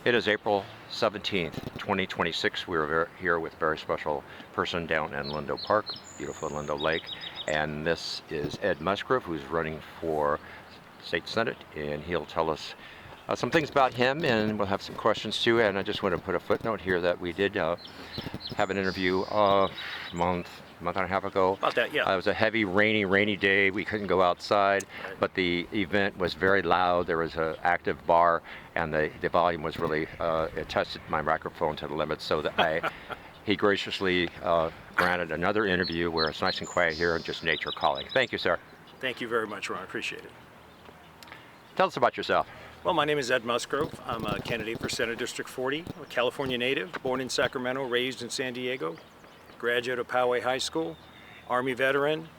It is April 17th, 2026. We're here with a very special person down in Lindo Park, beautiful Lindo Lake. And this is Ed Musgrove, who's running for State Senate, and he'll tell us some things about him, and we'll have some questions too. And I just want to put a footnote here that we did have an interview a month and a half ago. About that, yeah. It was a heavy, rainy day. We couldn't go outside, Right. but the event was very loud. There was an active bar, and the volume was really, it tested my microphone to the limit, so that he graciously granted another interview where it's nice and quiet here and just nature calling. Thank you, sir. Thank you very much, Ron. I appreciate it. Tell us about yourself. Well, my name is Ed Musgrove. I'm a candidate for Senate District 40. I'm a California native, born in Sacramento, raised in San Diego, graduate of Poway High School, Army veteran,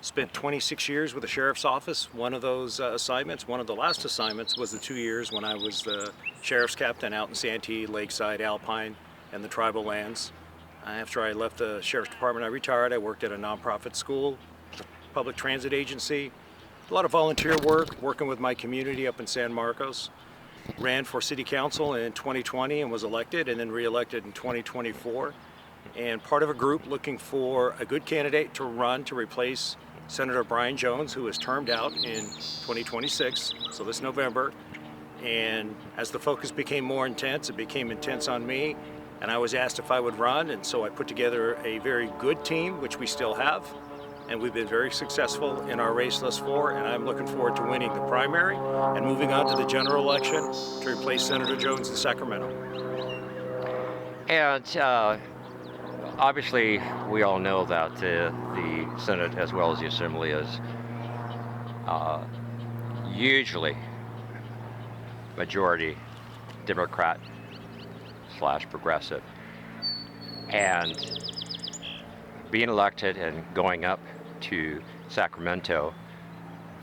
spent 26 years with the Sheriff's Office. One of those assignments, one of the last assignments, was the 2 years when I was the Sheriff's Captain out in Santee, Lakeside, Alpine, and the tribal lands. After I left the Sheriff's Department, I retired. I worked at a nonprofit school, public transit agency, a lot of volunteer work, working with my community up in San Marcos. Ran for City Council in 2020 and was elected, and then re-elected in 2024. And part of a group looking for a good candidate to run to replace Senator Brian Jones, who is termed out in 2026, so this November. And as the focus became more intense, it became intense on me, and I was asked if I would run, and so I put together a very good team, which we still have, and we've been very successful in our race thus far, and I'm looking forward to winning the primary and moving on to the general election to replace Senator Jones in Sacramento. And obviously, we all know that the Senate, as well as the Assembly, is usually majority Democrat / progressive. And being elected and going up to Sacramento,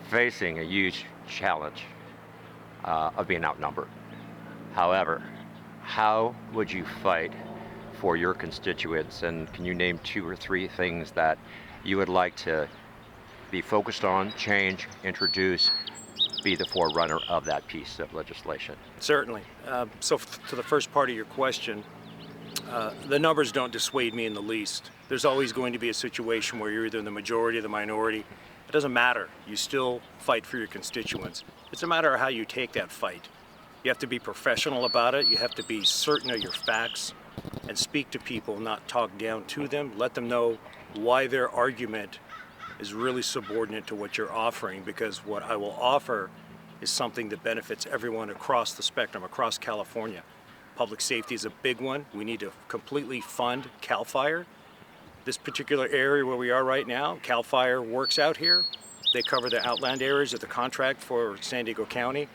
facing a huge challenge of being outnumbered. However, how would you fight for your constituents, and can you name 2 or 3 things that you would like to be focused on, change, introduce, be the forerunner of that piece of legislation? Certainly. So to the first part of your question, the numbers don't dissuade me in the least. There's always going to be a situation where you're either in the majority or the minority. It doesn't matter. You still fight for your constituents. It's a matter of how you take that fight. You have to be professional about it. You have to be certain of your facts and speak to people, not talk down to them. Let them know why their argument is really subordinate to what you're offering, because what I will offer is something that benefits everyone across the spectrum, across California. Public safety is a big one. We need to completely fund CAL FIRE. This particular area where we are right now, CAL FIRE works out here. They cover the outland areas of the contract for San Diego County.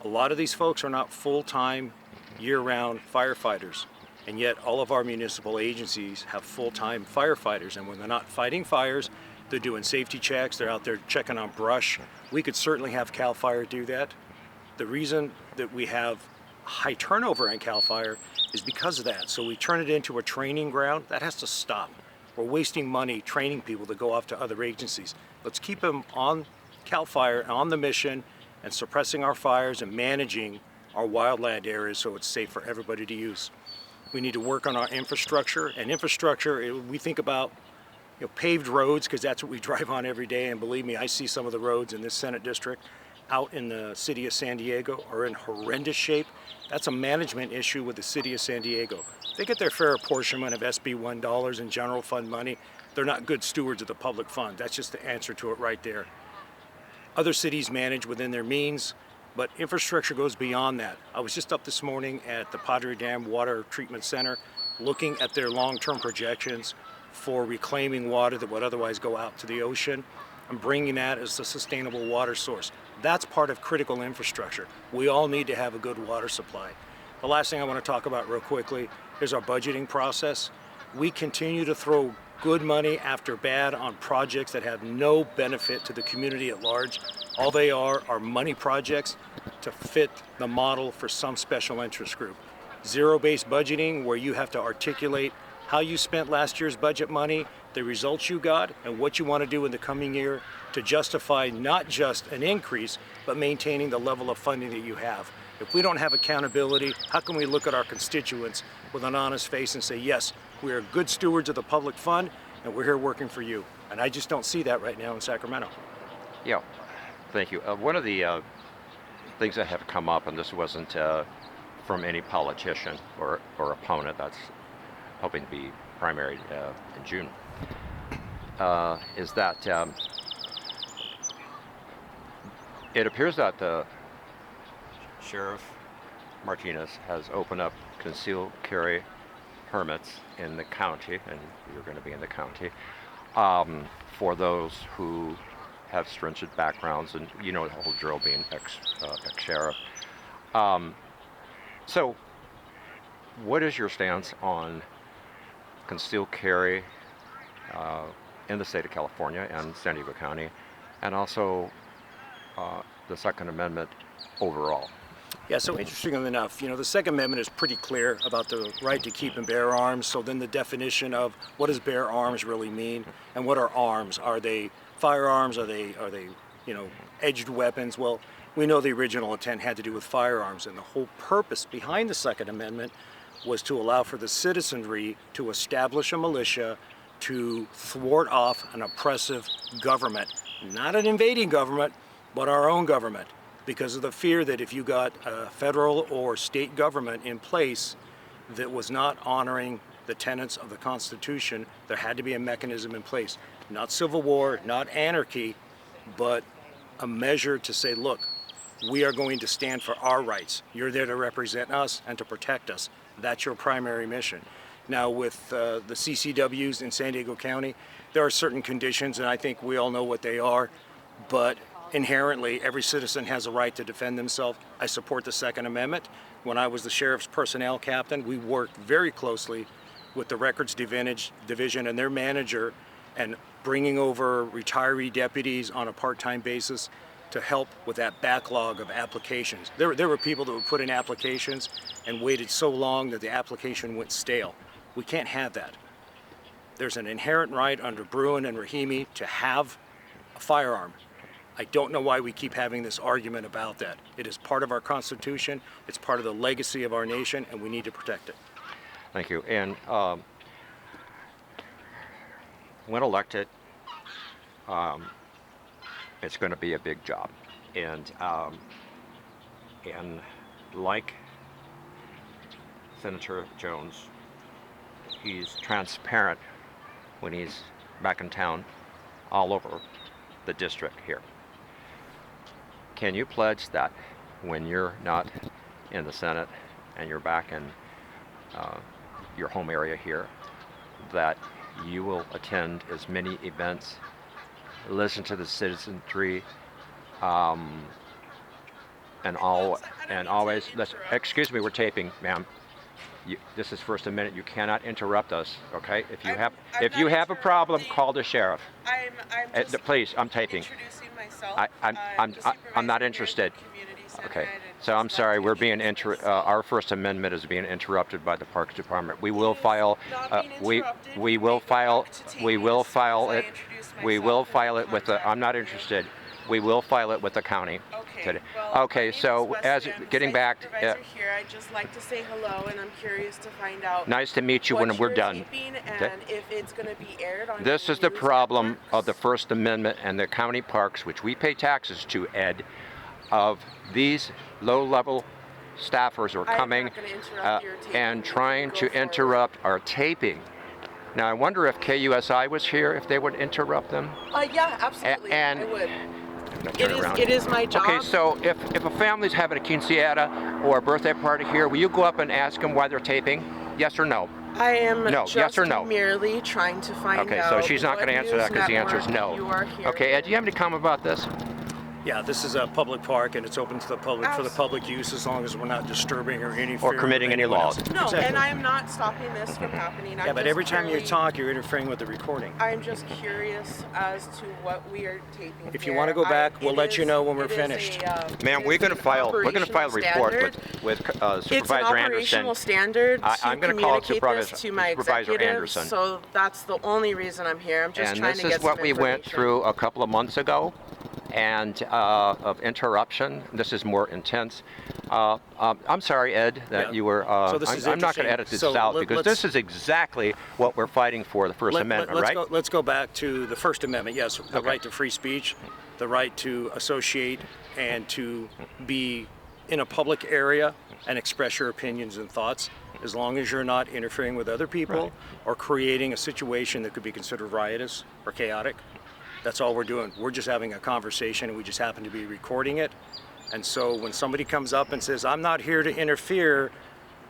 A lot of these folks are not full-time, year-round firefighters, and yet all of our municipal agencies have full-time firefighters, and when they're not fighting fires, they're doing safety checks, they're out there checking on brush. We could certainly have CAL FIRE do that. The reason that we have high turnover in CAL FIRE is because of that. So we turn it into a training ground. That has to stop. We're wasting money training people to go off to other agencies. Let's keep them on CAL FIRE, on the mission, and suppressing our fires and managing our wildland areas so it's safe for everybody to use. We need to work on our infrastructure, and infrastructure, we think about paved roads, because that's what we drive on every day, and believe me, I see some of the roads in this Senate district out in the city of San Diego are in horrendous shape. That's a management issue with the city of San Diego. They get their fair apportionment of SB $1 and general fund money. They're not good stewards of the public fund. That's just the answer to it right there. Other cities manage within their means, but infrastructure goes beyond that. I was just up this morning at the Padre Dam Water Treatment Center looking at their long-term projections for reclaiming water that would otherwise go out to the ocean and bringing that as a sustainable water source. That's part of critical infrastructure. We all need to have a good water supply. The last thing I want to talk about real quickly is our budgeting process. We continue to throw good money after bad on projects that have no benefit to the community at large. All they are money projects to fit the model for some special interest group. Zero-based budgeting, where you have to articulate how you spent last year's budget money, the results you got and what you want to do in the coming year to justify not just an increase, but maintaining the level of funding that you have. If we don't have accountability, how can we look at our constituents with an honest face and say, yes, we are good stewards of the public fund and we're here working for you? And I just don't see that right now in Sacramento. Yeah, thank you. One of the things that have come up, and this wasn't from any politician or opponent that's hoping to be primaried in June, is that it appears that the Sheriff Martinez has opened up concealed carry permits in the county, and you're going to be in the county, for those who have stringent backgrounds, and you know the whole drill, being ex-sheriff. So what is your stance on concealed carry in the state of California and San Diego County, and also the Second Amendment overall? Yeah, so interestingly enough, the Second Amendment is pretty clear about the right to keep and bear arms. So then the definition of what does bear arms really mean, and what are arms? Are they firearms? Are they edged weapons? Well, we know the original intent had to do with firearms, and the whole purpose behind the Second Amendment was to allow for the citizenry to establish a militia to thwart off an oppressive government, not an invading government, but our own government, because of the fear that if you got a federal or state government in place that was not honoring the tenets of the Constitution, there had to be a mechanism in place. Not civil war, not anarchy, but a measure to say, look, we are going to stand for our rights. You're there to represent us and to protect us. That's your primary mission. Now with the CCWs in San Diego County, there are certain conditions, and I think we all know what they are, but inherently every citizen has a right to defend themselves. I support the Second Amendment. When I was the sheriff's personnel captain, we worked very closely with the records division and their manager, and bringing over retiree deputies on a part-time basis to help with that backlog of applications. There were people that would put in applications and waited so long that the application went stale. We can't have that. There's an inherent right under Bruin and Rahimi to have a firearm. I don't know why we keep having this argument about that. It is part of our Constitution, it's part of the legacy of our nation, and we need to protect it. Thank you. And when elected, it's going to be a big job. And like Senator Jones, he's transparent when he's back in town all over the district here. Can you pledge that when you're not in the Senate and you're back in your home area here, that you will attend as many events, listen to the citizenry, and always excuse me, we're taping, ma'am. This is First Amendment. You cannot interrupt us, okay? If you have a problem, call the sheriff. Please, I'm taping. Introducing myself. I'm not interested. Okay, so I'm sorry. We're being our First Amendment is being interrupted by the Parks Department. We will file. We will file it with the. I'm not interested. We will file it with the county. Okay. Well, okay. So getting back. Here, I'd just like to say hello, and I'm curious to find out. Nice to meet you when we're done. And if it's going to be aired on. This is the problem of the First Amendment and the county parks, which we pay taxes to, Ed, of these low-level staffers are coming and trying to interrupt our taping. Now, I wonder if KUSI was here, if they would interrupt them. Yeah, absolutely. And I would. It is my job. Okay, so if a family's having a quinceañera or a birthday party here, will you go up and ask them why they're taping? Yes or no? I am yes or no? merely trying to find out. Okay, so she's not going to answer that because the answer is no. You are here. Okay, Ed, do you have any comment about this? Yeah, this is a public park, and it's open to the public for the public use as long as we're not disturbing or interfering Or committing with any anyone laws. else. No, Exactly. and I'm not stopping this from happening. Yeah, but every time you talk, you're interfering with the recording. I'm just curious as to what we are taping. If you want to go back, we'll let you know when we're finished. Ma'am, we're going to file a report with Supervisor It's an operational Anderson. standard to I'm going to call it communicate this to my Supervisor executive, Anderson. so that's the only reason I'm here. I'm just And trying this to is get what some we went information. through a couple of months ago, and of interruption. This is more intense. I'm sorry, Ed, that Yeah. you were. So this is I'm not going interesting. to edit this So out because let's- this is exactly what we're fighting for, the First Amendment, right? Let's go back to the First Amendment. Yes, the right to free speech, the right to associate and to be in a public area and express your opinions and thoughts, as long as you're not interfering with other people Right. or creating a situation that could be considered riotous or chaotic. That's all we're doing. We're just having a conversation, and we just happen to be recording it. And so when somebody comes up and says, I'm not here to interfere,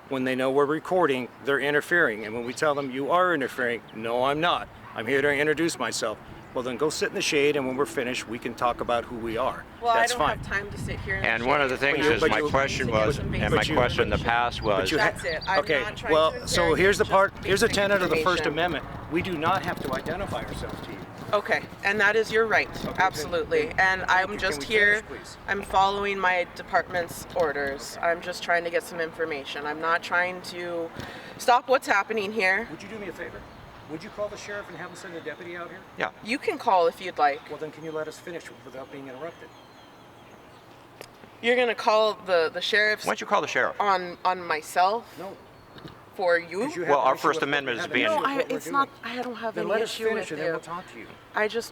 when they know we're recording, they're interfering. And when we tell them, you are interfering, no, I'm not. I'm here to introduce myself. Well, then go sit in the shade, and when we're finished, we can talk about who we are. Well, That's I don't fine. have time to sit here. And one of the things you- is but my you- question to get was, some and basic my question in the information. past was, That's it. I'm Okay, not trying well, to so interrogate, here's the just part, here's the basic tenet of the First information. Amendment. We do not have to identify ourselves to you. Okay, and that is your right, absolutely. And I'm Can just we here, finish, please? I'm following my department's orders. I'm just trying to get some information. I'm not trying to stop what's happening here. Would you do me a favor? Would you call the sheriff and have him send a deputy out here? yeah. You can call if you'd like. Well, then can you let us finish without being interrupted? You're gonna call the sheriff's Why don't you call the sheriff? on myself No. for you? 'Cause you have Well, an our issue First with- Amendment is have an being- issue No, with what we're it's not. doing. I don't have Then any let us issue finish with and then you. we'll talk to you.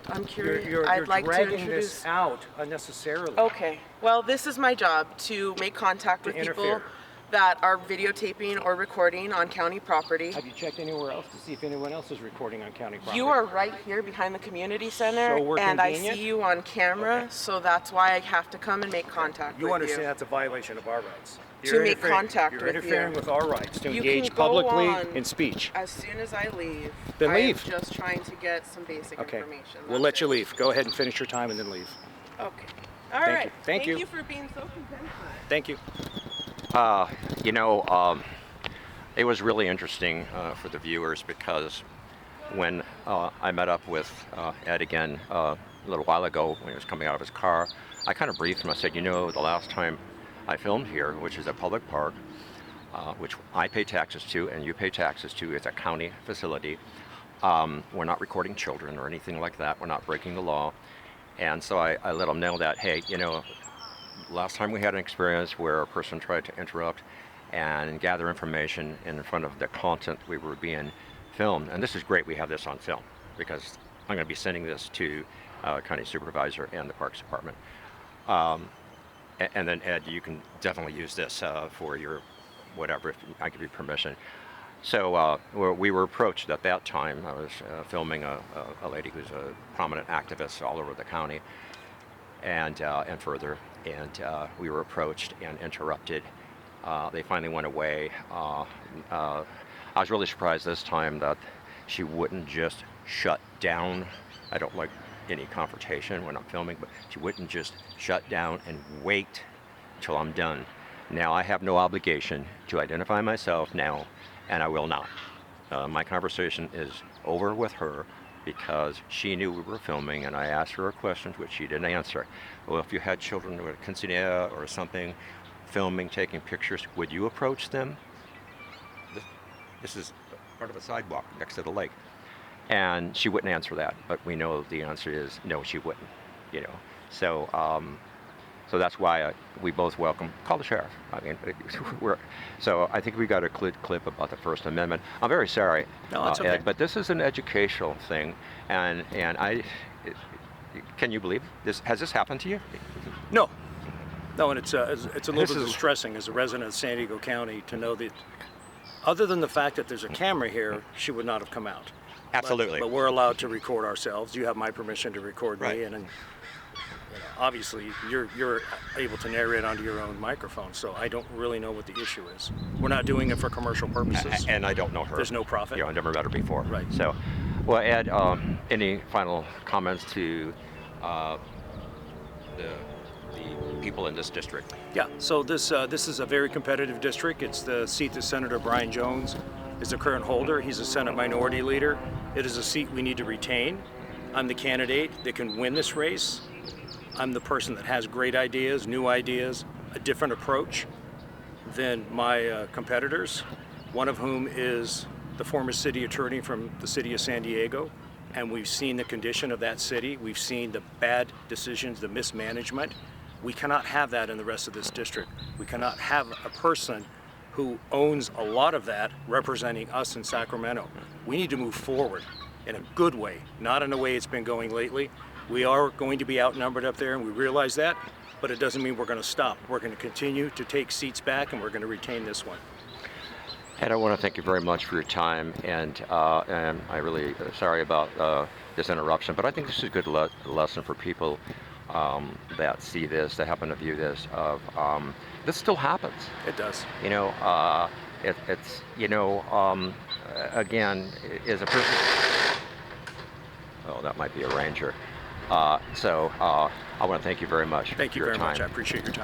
I'm curious. You're I'd like to dragging introduce. this out unnecessarily. Okay. Well, this is my job to make contact with people interfere. that are videotaping or recording on county property. Have you checked anywhere else to see if anyone else is recording on county property? You are right here behind the community center, So we're and I convenient? see you on camera, Okay. so that's why I have to come and make contact You with understand you. that's a violation of our rights. To make interfering- contact You're with interfering you. with our rights to You engage can go publicly on. in speech. As soon as I leave, Then leave. I'm just trying to get some basic Okay. information. We'll let you leave. Go ahead and finish your time and then leave. Okay. All Thank right. you. Thank you. you for being so compassionate. Thank you. You know, it was really interesting for the viewers because when I met up with Ed again a little while ago when he was coming out of his car, I kind of briefed him. I said, you know, the last time I filmed here, which is a public park, which I pay taxes to and you pay taxes to, it's a county facility. We're not recording children or anything like that. We're not breaking the law. And so I let him know that, hey, you know, last time we had an experience where a person tried to interrupt and gather information in front of the content we were being filmed. And this is great we have this on film because I'm going to be sending this to county supervisor and the Parks Department. And then Ed, you can definitely use this for your whatever, if I give you permission. So we were approached at that time. I was filming a lady who's a prominent activist all over the county and further. And we were approached and interrupted. They finally went away. I was really surprised this time that she wouldn't just shut down. I don't like any confrontation when I'm filming, but she wouldn't just shut down and wait till I'm done. Now I have no obligation to identify myself now, and I will not. My conversation is over with her because she knew we were filming, and I asked her questions which she didn't answer. Well, if you had children with a quinceañera or something, filming, taking pictures, would you approach them? This is part of a sidewalk next to the lake. And she wouldn't answer that, but we know the answer is no, she wouldn't, you know. So, so that's why we both welcome, call the sheriff. I mean, so I think we got a clip about the First Amendment. I'm very sorry, No, that's okay. Ed, but this is an educational thing, and can you believe this? Has this happened to you? No. No, and it's a little This bit is- distressing as a resident of San Diego County to know that other than the fact that there's a camera here, she would not have come out. Absolutely. But we're allowed to record ourselves. You have my permission to record Right. me, and then, obviously you're able to narrate onto your own microphone. So I don't really know what the issue is. We're not doing it for commercial purposes. And I don't know her. There's no profit. You know, I never met her before. Right. So, well, Ed, any final comments to the people in this district? Yeah, so this is a very competitive district. It's the seat that Senator Brian Jones is the current holder. He's a Senate Minority Leader. It is a seat we need to retain. I'm the candidate that can win this race. I'm the person that has great ideas, new ideas, a different approach than my competitors, one of whom is the former city attorney from the city of San Diego. And we've seen the condition of that city. We've seen the bad decisions, the mismanagement. We cannot have that in the rest of this district. We cannot have a person who owns a lot of that representing us in Sacramento. We need to move forward in a good way, not in the way it's been going lately. We are going to be outnumbered up there, and we realize that, but it doesn't mean we're going to stop. We're going to continue to take seats back, and we're going to retain this one. Ed, I want to thank you very much for your time, and I really sorry about this interruption, but I think this is a good lesson for people that see this, that happen to view this. This still happens. It does. You know, it's you know, again, is a person. Oh, that might be a ranger. So I want to thank you very much. Thank you for your very time. much. I appreciate your time.